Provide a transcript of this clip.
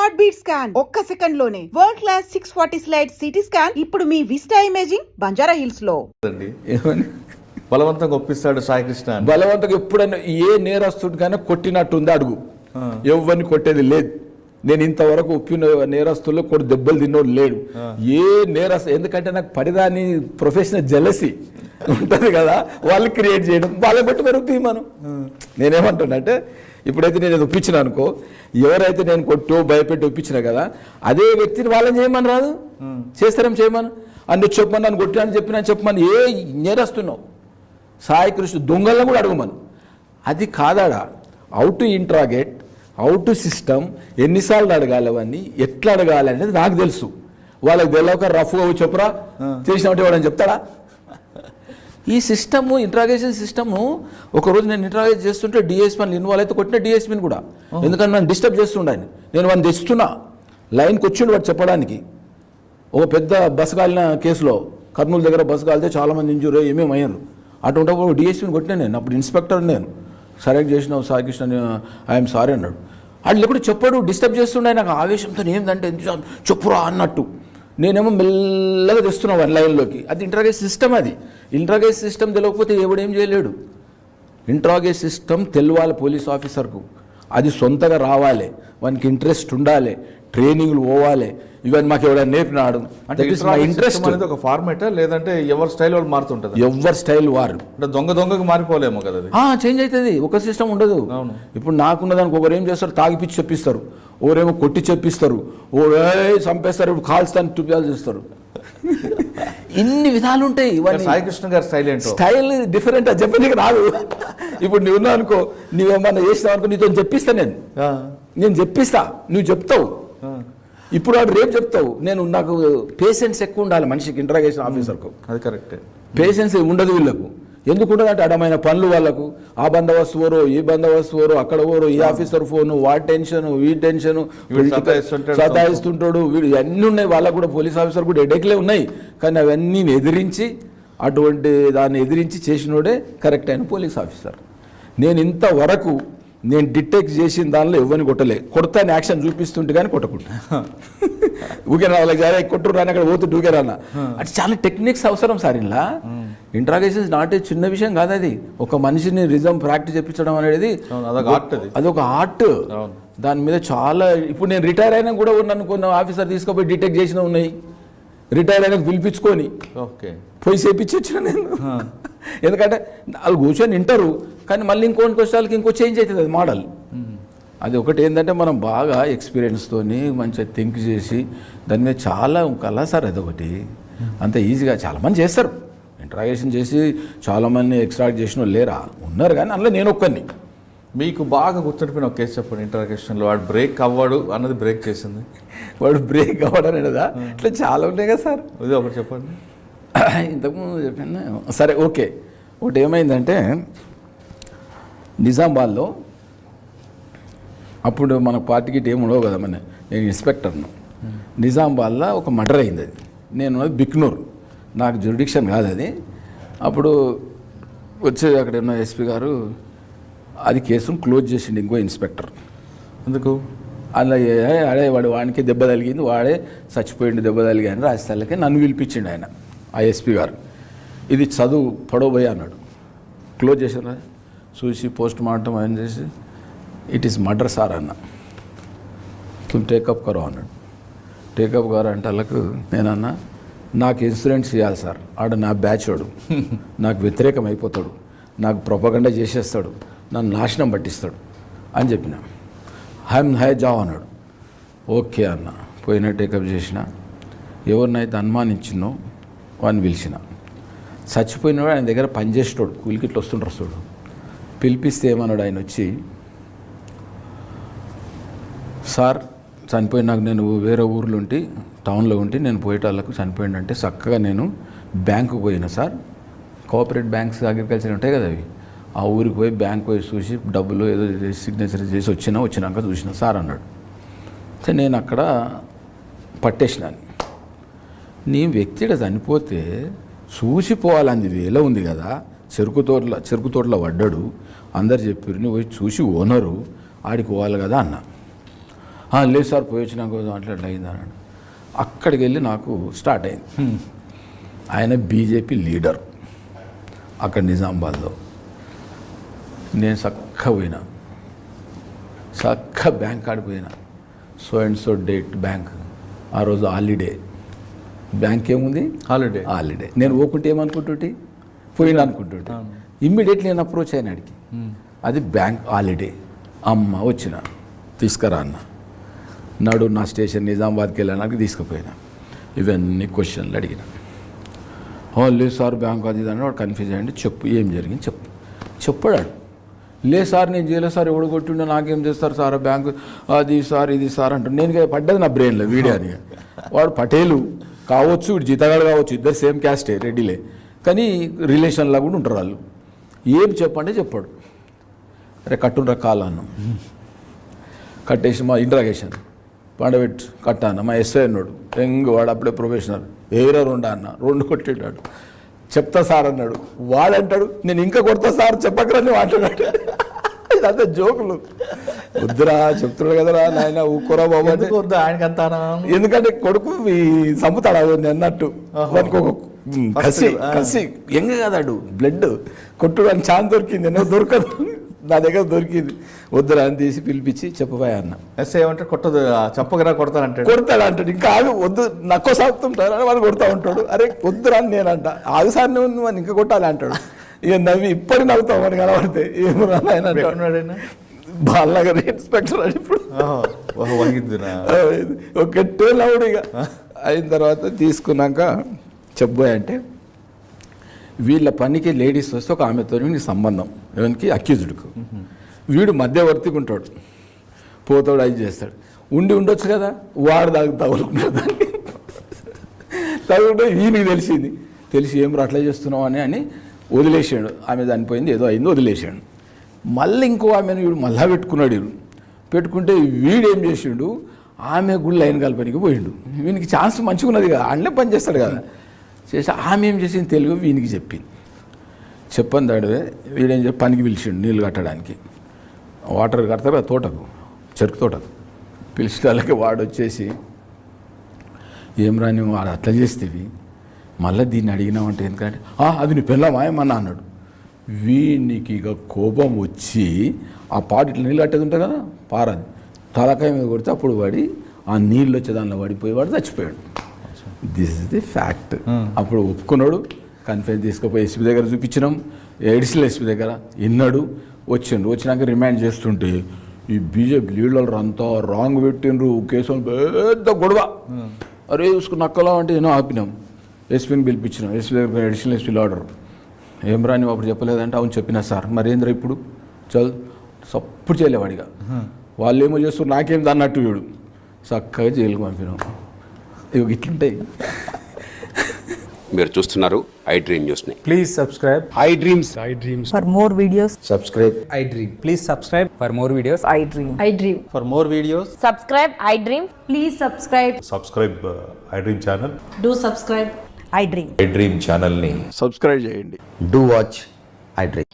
Heart beat scan ఒక్క second లోనే world class 640 slide CT scan ఇప్పుడు మీ విస్టా ఇమేజింగ్ బంజారా హిల్స్ లో. బలవంతంగా ఒప్పిస్తాడు సాయికృష్ణ. బలవంతంగా ఎప్పుడైనా ఏ నేరస్తుడికైనా కొట్టినట్టుంది అడుగు, ఎవరిని కొట్టేది లేదు. నేను ఇంతవరకు ఒప్పిన నేరస్తుల్లో కొన్ని దెబ్బలు తిన్నోడు లేడు. ఏ నేరస్తు, ఎందుకంటే నాకు పరిదాని ప్రొఫెషనల్ జెలసీ ఉంటుంది కదా, వాళ్ళు క్రియేట్ చేయడం, వాళ్ళని బట్టి పెరుగుతుంది. మనం నేనేమంటున్నా అంటే, ఇప్పుడైతే నేను ఒప్పించిన అనుకో, ఎవరైతే నేను కొట్టు భయపెట్టి ఒప్పించినా కదా, అదే వ్యక్తిని వాళ్ళని చేయమని రాదు, చేస్తారేం చేయమని, అన్ని చెప్పమని, నన్ను కొట్టినని చెప్పినా చెప్పమని. ఏ నేరస్తున్నావు సాయి కృష్ణ దొంగలను కూడా అడగమను. అది కాదాడా, how to interrogate, how to system, ఎన్నిసార్లు అడగాలి, అవన్నీ ఎట్లా అడగాలి అనేది నాకు తెలుసు. వాళ్ళకి తెలియక రఫ్గా చెప్పురా చేసినట్టు వాడని చెప్తాడా? ఈ సిస్టము, ఇంట్రాగేషన్ సిస్టము, ఒకరోజు నేను ఇంట్రాగేట్ చేస్తుంటే డిఎస్పీని ఇన్వాల్వ్ అయితే కొట్టిన డిఎస్పీని కూడా, ఎందుకంటే నన్ను డిస్టర్బ్ చేస్తుండని. నేను వాడిని తెస్తున్నా, లైన్కి వచ్చిండు వాడు చెప్పడానికి. ఒక పెద్ద బస్సు కాలిన కేసులో, కర్నూలు దగ్గర బస్సు కాలితే చాలామంది ఇంజూరీ ఏమేమి అయ్యారు. అటువంటిప్పుడు డిఎస్పీని కొట్టినా నేను, అప్పుడు ఇన్స్పెక్టర్ నేను. సరెక్ట్ చేసినావు సాయికృష్ణ, ఐఎమ్ సారీ అన్నాడు. వాళ్ళు ఎప్పుడు చెప్పాడు, డిస్టర్బ్ చేస్తుండే. నాకు ఆవేశంతో ఏంటంటే ఎంత చెప్పురా అన్నట్టు, నేనేమో మెల్లగా తెస్తున్నా వన్ లైన్లోకి. అది ఇంట్రాగేట్ సిస్టమ్. అది ఇంట్రాగేట్ సిస్టమ్ తెలియకపోతే ఎవడు ఏం చేయలేడు. ఇంట్రాగేట్ సిస్టమ్ తెలవాలి పోలీస్ ఆఫీసర్కు, అది సొంతగా రావాలి, వానికి ఇంట్రెస్ట్ ఉండాలి, ట్రైనింగ్లు పోవాలి. ఇవన్నీ మాకు ఎవడైనా నేర్పినాడు అంటే ఇంట్రెస్ట్ అనేది ఒక ఫార్మేటా, లేదంటే ఎవరి స్టైల్ వాళ్ళు మారుతుంటుంది? ఎవరి స్టైల్ వారు. అంటే దొంగకి మారిపోలేమో కదా, చేంజ్ అవుతుంది. ఒక సిస్టమ్ ఉండదు. ఇప్పుడు నాకున్నదానికి ఒకరు ఏం చేస్తారు, తాగిపిచ్చి చెప్పిస్తారు, ఓరేమో కొట్టి చెప్పిస్తారు, ఓ చంపేస్తారు, ఇప్పుడు కాల్స్తాను చూపించాలి చేస్తారు. ఇన్ని విధాలు ఉంటాయి. సాయికృష్ణ గారి స్టైల్ ఏంటో, స్టైల్ డిఫరెంట్. అది చెప్పనీకి రాదు. ఇప్పుడు నువ్వు ఉన్నావు అనుకో, నువ్వేమన్నా చేసినావు అనుకో, నీతో చెప్పిస్తా, నేను చెప్పిస్తా, నువ్వు చెప్తావు. ఇప్పుడు వాడు రేపు చెప్తావు. నాకు పేషెన్స్ ఎక్కువ ఉండాలి మనిషికి, ఇంట్రాగేషన్ ఆఫీసర్కు. అది కరెక్టే. పేషెన్స్ ఉండదు వీళ్ళకు. ఎందుకు ఉండదంటే అడమైన పనులు వాళ్ళకు. ఆ బందోబస్తు ఓరో, ఈ బందోబస్తు ఓరో, అక్కడ ఓరో, ఈ ఆఫీసర్ ఫోను, వాడి టెన్షను, ఈ టెన్షను, సతాయిస్తుంటాడు, వీడు అన్నీ ఉన్నాయి. వాళ్ళకు కూడా పోలీస్ ఆఫీసర్ కూడా హెడేక్లే ఉన్నాయి. కానీ అవన్నీ ఎదిరించి, అటువంటి దాన్ని ఎదిరించి చేసినోడే కరెక్ట్ అయిన పోలీస్ ఆఫీసర్. నేను ఇంతవరకు నేను డిటెక్ట్ చేసిన దానిలో ఎవరిని కొట్టలే. కొడతాను యాక్షన్ చూపిస్తుంటే కానీ కొట్టకుండా ఊకేనా వాళ్ళకి సరే కొట్టురు రాని అక్కడ పోతుంటే ఊకేరానా. అంటే చాలా టెక్నిక్స్ అవసరం సార్. ఇలా ఇంట్రాగేషన్స్ నాట్ చిన్న విషయం కాదు. అది ఒక మనిషిని రిజం ప్రాక్టీస్ చెప్పించడం అనేది అదొక ఆర్ట్. దాని మీద చాలా, ఇప్పుడు నేను రిటైర్ అయినా కూడా ఉన్నాను, కొన్ని ఆఫీసర్ తీసుకుపోయి డిటెక్ట్ చేసినా ఉన్నాయి. రిటైర్ అయినా పిలిపించుకొని పోయి చేపించి వచ్చిన నేను. ఎందుకంటే వాళ్ళు కూర్చొని వింటారు, కానీ మళ్ళీ ఇంకోటి వచ్చేసరికి ఇంకో చేంజ్ అవుతుంది అది మోడల్. అది ఒకటి ఏంటంటే మనం బాగా ఎక్స్పీరియన్స్తోని మంచిగా థింక్ చేసి దాని మీద చాలా కలా సార్. అదొకటి అంత ఈజీగా చాలామంది చేస్తారు. ఇంట్రాగేషన్ చేసి చాలామంది ఎక్స్ట్రాక్ట్ చేసిన వాళ్ళు లేరా, ఉన్నారు, కానీ అందులో నేను ఒక్కరిని. మీకు బాగా గుర్తుండిపోయిన ఒక కేసు చెప్పండి ఇంట్రాగేషన్లో. వాడు బ్రేక్ అవ్వడు అన్నది బ్రేక్ చేసింది. వాడు బ్రేక్ అవ్వడం అనేదా, ఇట్లా చాలా ఉంటాయి కదా సార్. ఇది ఒకటి చెప్పండి. ఇంతకుముందు చెప్పాను. సరే, ఓకే. ఒకటి ఏమైందంటే నిజామాబాద్లో, అప్పుడు మన పార్టీకి ఏమి ఉండవు కదా, నేను ఇన్స్పెక్టర్ను. నిజామాబాద్లో ఒక మర్డర్ అయింది. అది నేను బిక్నూర్, నాకు జ్యూరిడిక్షన్ కాదు అది. అప్పుడు వచ్చేది అక్కడ ఉన్న ఎస్పీ గారు అది కేసును క్లోజ్ చేసిండు ఇంకో ఇన్స్పెక్టర్. ఎందుకు? అలా అడే వాడికి దెబ్బ తగిలింది, వాడే చచ్చిపోయిండు దెబ్బ తగిలింది రాజస్థాన్లకి. నన్ను పిలిపించిండు ఆయన, ఆ ఎస్పీ గారు. ఇది చదువు పడవబోయే అన్నాడు. క్లోజ్ చేసిన చూసి పోస్ట్ మార్టం ఆయన చేసి, ఇట్ ఈస్ మర్డర్ సార్ అన్న, తుమ్ టేకప్ కరో అన్నాడు. టేకప్ గారు అంటే వాళ్ళకు నేనన్నా, నాకు ఇన్సూరెన్స్ చేయాలి సార్, ఆడ నా బ్యాచ్ వాడు, నాకు వ్యతిరేకం అయిపోతాడు, నాకు ప్రొపగండా చేసేస్తాడు, నన్ను నాశనం పట్టిస్తాడు అని చెప్పిన. హై జావ్ అన్నాడు. ఓకే అన్న, పోయినా టేకప్ చేసిన. ఎవరినైతే అనుమానించినో వాడిని పిలిచిన. చచ్చిపోయినవాడు ఆయన దగ్గర పనిచేసేటోడు, కూలికిట్లు వస్తుంటారు చూడు. పిలిపిస్తే ఏమన్నాడు ఆయన వచ్చి, సార్ చనిపోయినాక నేను వేరే ఊర్లో ఉండి టౌన్లో ఉండి నేను పోయేటాళ్ళకు చనిపోయిందంటే చక్కగా నేను బ్యాంకుకు పోయినా సార్, కోఆపరేటివ్ బ్యాంక్స్ అగ్రికల్చర్ ఉంటాయి కదా అవి, ఆ ఊరికి పోయి బ్యాంక్ పోయి చూసి డబ్బులు ఏదో సిగ్నేచర్ చేసి వచ్చినాక చూసిన సార్ అన్నాడు. అయితే నేను అక్కడ పట్టేసినాను. నీ వ్యక్తిడ చనిపోతే చూసిపోవాలని వేలో ఉంది కదా, చెరుకు తోటలో పడ్డాడు, అందరు చెప్పారు, నువ్వు పోయి చూసి ఓనరు ఆడికి పోవాలి కదా అన్న. లేదు సార్ పోయి వచ్చినాక అట్లా అయింది అన్నాడు. అక్కడికి వెళ్ళి నాకు స్టార్ట్ అయింది. ఆయన బీజేపీ లీడర్ అక్కడ నిజామాబాద్లో. నేను చక్కగా బ్యాంక్ ఆడిపోయినా. So and so date bank, ఆ రోజు హాలిడే. బ్యాంక్ ఏముంది, హాలిడే. నేను పోకుంటే ఏమనుకుంటుంటే పోయినా అనుకుంటుంటే ఇమ్మీడియట్లీ నేను అప్రోచ్ అయిన అడిగి, అది బ్యాంక్ హాలిడే. అమ్మ వచ్చిన తీసుకురా అన్న, నాడు నా స్టేషన్ నిజామాబాద్కి వెళ్ళడానికి తీసుకుపోయినా. ఇవన్నీ క్వశ్చన్లు అడిగిన. లేదు సార్ బ్యాంక్ అది ఇది అని వాడు కన్ఫ్యూజ్ అయ్యండి. చెప్పు ఏం జరిగింది చెప్పాడు. లేదు సార్ నేను చేయలేదు సార్, ఎవడు కొట్టిండో నాకేం చేస్తారు సార్ బ్యాంకు అది సార్ ఇది సార్ అంటాడు. నేను పడ్డది నా బ్రెయిన్లో వీడియో అని. వాడు పటేలు కావచ్చు, వీడు జీతగాడు కావచ్చు, ఇద్దరు సేమ్ క్యాస్టే, రెడ్డిలే, కానీ రిలేషన్లా కూడా ఉంటారు వాళ్ళు. ఏం చెప్పంటే చెప్పాడు. అరే కట్టుండ్రా కాలు అన్నాం. కట్టేసి మా ఇంట్రాగేషన్ పండబెట్టు కట్టాను. మా ఎస్ఐ అన్నాడు, వాడు అప్పుడే ప్రొఫెషనల్, ఏరా 2 అన్న, 2 కొట్టాడు. చెప్తా సార్ అన్నాడు. వాడంటాడు నేను ఇంకా కొడతా సార్ చెప్పకరని మాట్లాడాడు. ఇదంతా జోకులు. వద్దురా చెప్తున్నాడు కదరా నాయన ఊకోరా బాబు అంటే. ఆయనకంతా ఎందుకంటే కొడుకు చంపుతాడు అన్నట్టు. వానికి ఒక కసి ఎంగ కదాడు, బ్లడ్ కొట్టుడు అని ఛాన్స్ దొరికింది. ఎన్నో దొరకదు, నా దగ్గర దొరికింది. వద్దురా అని తీసి పిలిపించి చెప్పబోయా అన్న. ఎస్ ఏమంటే కొట్టదు, చెప్పగరా కొడతానంటాడు అంటాడు. ఇంకా ఆగు వద్దు నక్కో సాగుతుంటారు అని వాడు కొడతా ఉంటాడు. అరే వద్దురా అని నేనంట, ఆగు సార్ నువ్వు అని ఇంకా కొట్టాలి అంటాడు. ఇక నవ్వి ఇప్పటికి నవ్వుతాం అని కనబడితే. ఏమన్నా ఆయన బాలనగర్ ఇన్స్పెక్టర్ అని ఇప్పుడు ఒకటే నవ్వుడు. ఇక అయిన తర్వాత తీసుకున్నాక చెప్పబోయా అంటే, వీళ్ళ పనికి లేడీస్ వస్తే ఒక ఆమెతో వీనికి సంబంధం, ఎవరికి అక్యూజ్డ్కు. వీడు మధ్యవర్తిగా ఉంటాడు, పోతాడు, అది చేస్తాడు. ఉండొచ్చు కదా, వాడు తగులుకున్నాడు. దాన్ని తగులుకుంటే వీనికి తెలిసి ఏం అట్లా చేస్తున్నావు అని వదిలేసాడు. ఆమె చనిపోయింది, ఏదో అయింది, వదిలేసాడు. మళ్ళీ ఇంకో ఆమెను వీడు మళ్ళా పెట్టుకున్నాడు. పెట్టుకుంటే వీడేం చేసిండు, ఆమె కూడా లైన్ కలపనికి పోయిండు. వీనికి ఛాన్స్ మంచిగా ఉన్నది కదా, అన్నీ పని చేస్తాడు కదా. చేసి ఆమె ఏం చేసింది తెలుగు వీనికి చెప్పింది. చెప్పని దాడివే వీడేం చెప్పి పనికి పిలిచిండు నీళ్ళు కట్టడానికి. వాటర్ కడతారు కదా తోటకు, చెరుకు తోటకు. పిలిచేటాలకి వాడు వచ్చేసి ఏం రాని వాడు అట్లా చేస్తేవి మళ్ళీ దీన్ని అడిగినామంటే ఎందుకంటే అది నీ పిల్లమా ఏమన్నా అన్నాడు. వీనికి ఇక కోపం వచ్చి ఆ పాటు ఇట్లా నీళ్ళు కట్టేది ఉంటుంది కదా పారది, తలకాయ మీద కొడితే అప్పుడు వాడి ఆ నీళ్ళు వచ్చే దానిలో పడిపోయి వాడు చచ్చిపోయాడు. This is the fact. అప్పుడు ఒప్పుకున్నాడు. కన్ఫరెన్స్ తీసుకుపోయి ఎస్పీ దగ్గర చూపించినాం, ఎడిషనల్ ఎస్పీ దగ్గర విన్నాడు. వచ్చినాక రిమాండ్ చేస్తుంటే ఈ బీజేపీ లీడర్లు అంతా రాంగ్ పెట్టిండ్రు, కేసు పెద్ద గొడవ. అరే చూసుకుని నక్కలా అంటే ఏమో ఆపినాం. ఎస్పీని పిలిపించినాం. ఎస్పీ దగ్గర అడిషనల్ ఎస్పీ ఆర్డర్. ఏం రాని అప్పుడు చెప్పలేదంటే అవును చెప్పినా సార్. మరేంద్ర ఇప్పుడు సప్పుడు చేయలేవాడిగా. వాళ్ళు ఏమో చేస్తారు నాకేం అన్నట్టు వీడు చక్కగా జైలుకు పంపినాం. ఇవి ఇట్లుంటాయి. మీరు చూస్తున్నారు ఐ డ్రీమ్ న్యూస్ని. Please subscribe I dreams. For more videos, subscribe. I Dream. Please subscribe for more videos. I dream. I dream. For more videos Subscribe, I dream. Please subscribe. Subscribe I dream channel. Do subscribe. I dream. I dream ఛానల్ని subscribe చేయండి. Do watch I dream.